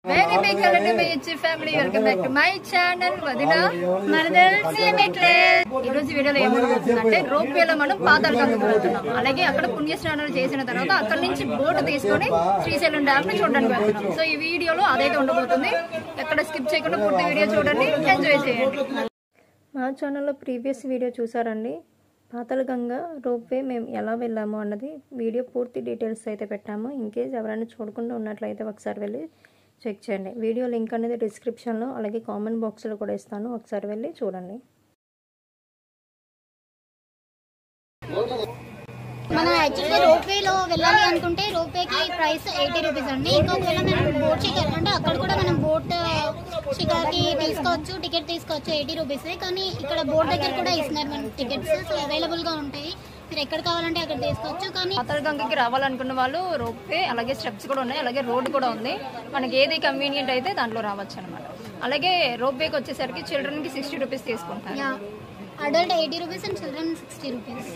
Very big hello to my YouTube family. Welcome back to my channel. వదిన మరదల్స్ మెట్లే. ఈ రోజు వీడియోలో ఏమవుతుందంటే రోప్ వేలో మనం పాతాళగంగకు వెళ్తున్నాం. అలాగే అక్కడ పుణ్యస్నానాలు చేసిన తర్వాత అక్కడ నుంచి బోట్ తీసుకొని శ్రీశైలం డ్యామ్ ని చూడడానికి వెళ్తున్నాం. సో ఈ వీడియోలో అదైతే ఉండబోతుంది. ఎక్కడ స్కిప్ చేయకుండా పూర్తి వీడియో చూడండి, ఎంజాయ్ చేయండి. మా ఛానల్లో ప్రీవియస్ వీడియో చూసారండి. పాతాళగంగ రోప్వే మేము ఎలా వెళ్ళాము అన్నది వీడియో పూర్తి డీటెయిల్స్ అయితే పెట్టాము. ఇన్కేస్ ఎవరైనా చూడకుండా ఉన్నట్లయితే ఒకసారి వెళ్ళి చెక్ చేయండి. వీడియో లింక్ అనేది డిస్క్రిప్షన్లో అలాగే కామెంట్ బాక్స్లో కూడా ఇస్తాను, ఒకసారి వెళ్ళి చూడండి. మనం యాక్చువల్గా రోప్వేలో వెళ్ళాలి అనుకుంటే రోప్వేకి ప్రైస్ 80 రూపీస్ అండి. ఇంకొకవేళ మనం బోట్ షికార్ అంటే అక్కడ కూడా మనం బోట్ షికార్కి తీసుకోవచ్చు, టికెట్ తీసుకోవచ్చు 80 రూపీస్. కానీ ఇక్కడ బోట్ దగ్గర కూడా ఇస్తున్నారు మన టికెట్స్, సో అవైలబుల్గా ఉంటాయి. మీరు ఎక్కడ కావాలంటే అక్కడ తీసుకోవచ్చు. కానీ పాతాళగంగకి రావాలనుకున్న వాళ్ళు రోప్వే అలాగే స్టెప్స్ కూడా ఉన్నాయి, అలాగే రోడ్డు కూడా ఉంది. మనకి ఏది కన్వీనియంట్ అయితే దాంట్లో రావచ్చు అనమాట. అలాగే రోప్వేకి వచ్చేసరికి చిల్డ్రన్కి 60 రూపీస్ తీసుకుంటారు. Adult 80 rupees and children 60 rupees.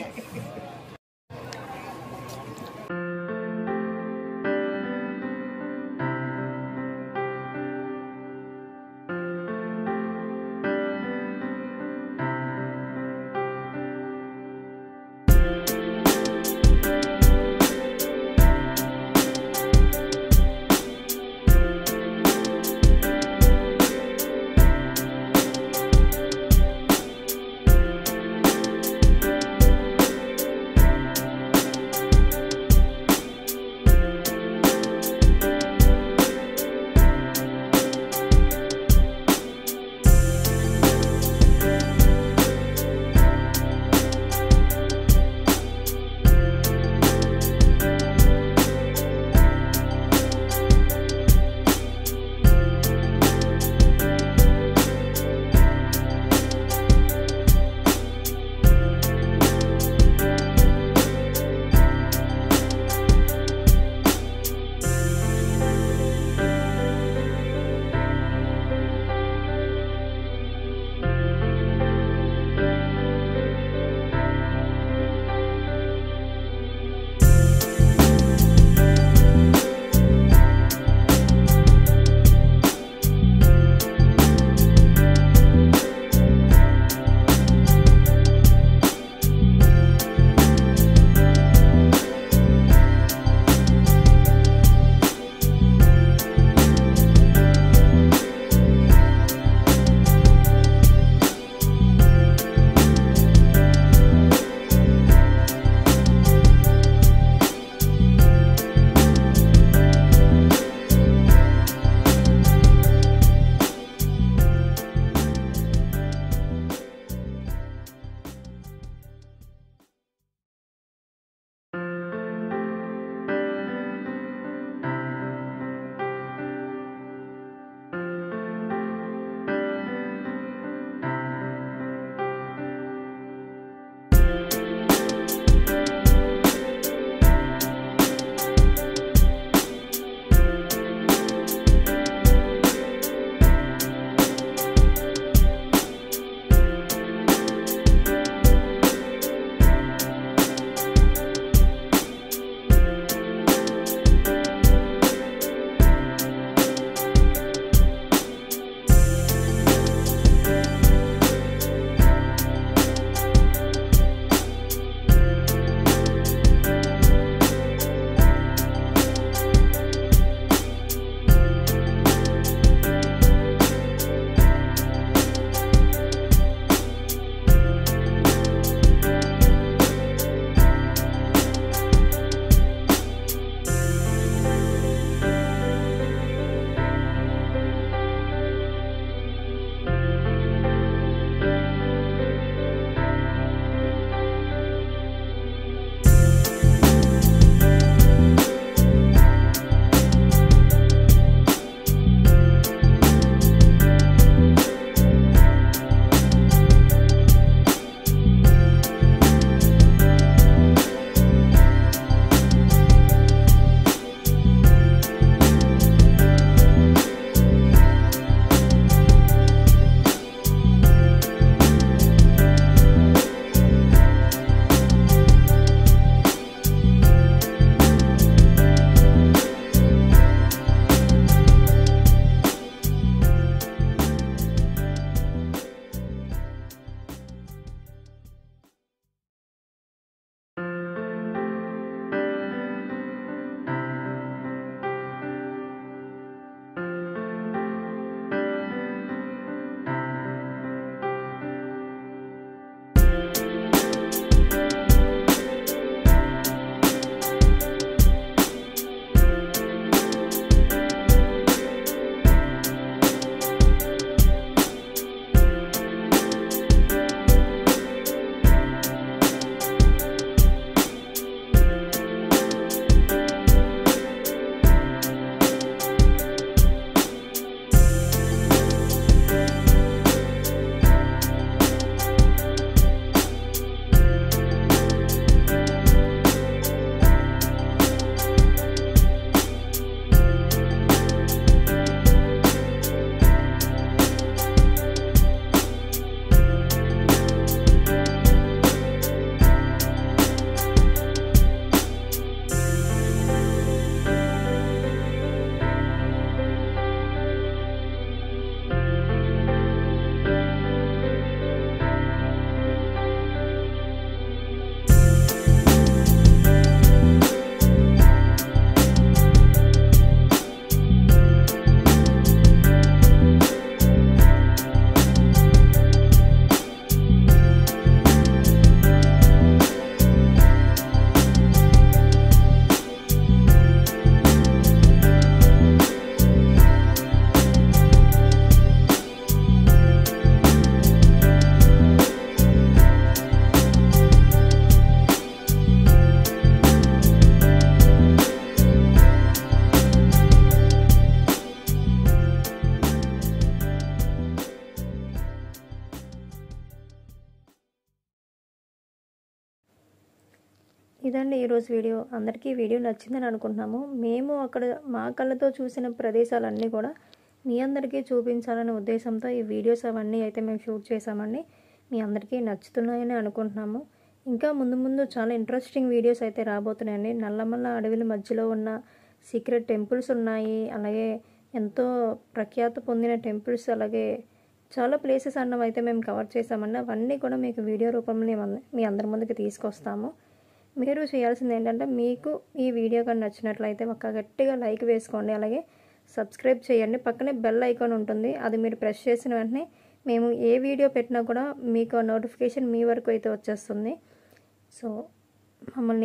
ఇదండి ఈరోజు వీడియో. అందరికీ వీడియో నచ్చిందని అనుకుంటున్నాము. మేము అక్కడ మా కళ్ళతో చూసిన ప్రదేశాలన్నీ కూడా మీ అందరికీ చూపించాలనే ఉద్దేశంతో ఈ వీడియోస్ అవన్నీ అయితే మేము షూట్ చేసామండి. మీ అందరికీ నచ్చుతున్నాయని అనుకుంటున్నాము. ఇంకా ముందు ముందు చాలా ఇంట్రెస్టింగ్ వీడియోస్ అయితే రాబోతున్నాయండి. నల్లమల్ల అడవుల మధ్యలో ఉన్న సీక్రెట్ టెంపుల్స్ ఉన్నాయి, అలాగే ఎంతో ప్రఖ్యాత పొందిన టెంపుల్స్, అలాగే చాలా ప్లేసెస్ అన్నవి అయితే మేము కవర్ చేసామండి. అవన్నీ కూడా మీకు వీడియో రూపంలో మీ అందరి ముందుకు తీసుకొస్తాము. మీరు చేయాల్సింది ఏంటంటే, మీకు ఈ వీడియో కానీ నచ్చినట్లయితే ఒక గట్టిగా లైక్ వేసుకోండి, అలాగే సబ్స్క్రైబ్ చేయండి. పక్కనే బెల్ ఐకాన్ ఉంటుంది, అది మీరు ప్రెస్ చేసిన వెంటనే మేము ఏ వీడియో పెట్టినా కూడా మీకు నోటిఫికేషన్ మీ వరకు అయితే వచ్చేస్తుంది. సో మమ్మల్ని